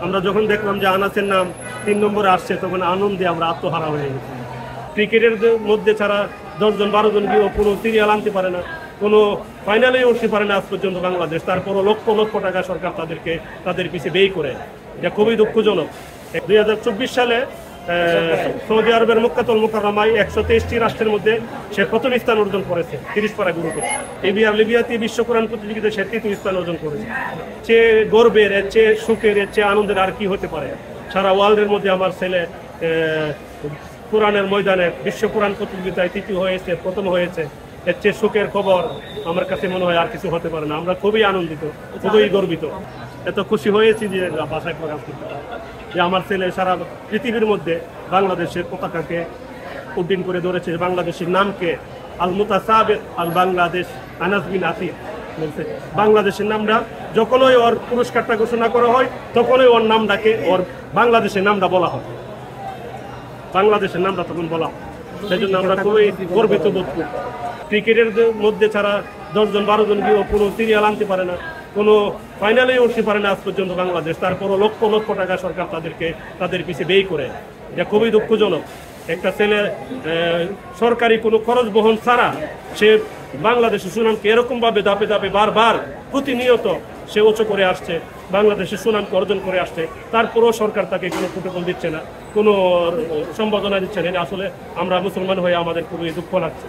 আমরা যখন দেখলাম যে আনাসের নাম 3 নম্বরে আসছে তখন আনন্দে আমরা আত্মহারা হয়ে গেছি। ক্রিকেটের মধ্যে ছাড়া 10 জন 12 জন গিয়েও কোনো সিরিয়াল আনতে পারে না, কোনো ফাইনালে উঠতে পারে না আজ পর্যন্ত বাংলাদেশ। তারপরও লক্ষ লক্ষ টাকা সরকার তাদের পিছিয়ে ব্যয় করে, এটা খুবই দুঃখজনক। 2024 সালে সৌদি আরবের মক্কাতুল মুকাররমায় 123টি রাষ্ট্রের মধ্যে সে প্রথম স্থান অর্জন করেছে 30 পারা গ্রুপে। লিবিয়াতে বিশ্ব কোরআন প্রতিযোগিতায় সে 3য় স্থান অর্জন করেছে। চেয়ে গর্বের, এর চেয়ে সুখের, এর চেয়ে আনন্দের আর কি হতে পারে? সারা ওয়ার্ল্ডের মধ্যে আমার ছেলে কোরআনের ময়দানে বিশ্ব কোরআন প্রতিযোগিতায় 3য় হয়েছে, প্রথম হয়েছে। এর চেয়ে সুখের খবর আমার কাছে মনে হয় আর কিছু হতে পারে না। আমরা খুবই আনন্দিত, খুবই গর্বিত, এত খুশি হয়েছি যে ভাষায় প্রকাশ করতে পারি যে আমার ছেলে সারা পৃথিবীর মধ্যে বাংলাদেশের পতাকাকে উড্ডীন করে ধরেছে, বাংলাদেশের নামকে আল মুতাসাবিক আল বাংলাদেশ আনাস বিন আতিক বলছে। বাংলাদেশের নামটা যখনই ওর পুরস্কারটা ঘোষণা করা হয় তখনই ওর নামটাকে, ওর বাংলাদেশের নামটা বলা হয়, বাংলাদেশের নামটা তখন বলা হয়। সেই জন্য আমরা খুবই গর্বিত বোধ করি। ক্রিকেটের মধ্যে ছাড়া 10 জন 12 জন গিয়েও কোনো সিরিয়াল আনতে পারে না, কোনো ফাইনালে উঠতে পারে না আজ পর্যন্ত বাংলাদেশ। তারপরও লক্ষ লক্ষ টাকা সরকার তাদের পিছিয়ে ব্যয় করে, এটা খুবই দুঃখজনক। একটা ছেলে সরকারি কোনো খরচ বহন ছাড়া সে বাংলাদেশের সুনামকে এরকমভাবে ধাপে ধাপে বারবার প্রতিনিয়ত সে উঁচু করে আসছে, বাংলাদেশের সুনামকে অর্জন করে আসছে। তারপরেও সরকার তাকে কোনো প্রোটোকল দিচ্ছে না, কোনো সম্বোধনা দিচ্ছে না। আসলে আমরা মুসলমান হয়ে আমাদের খুবই দুঃখ লাগছে।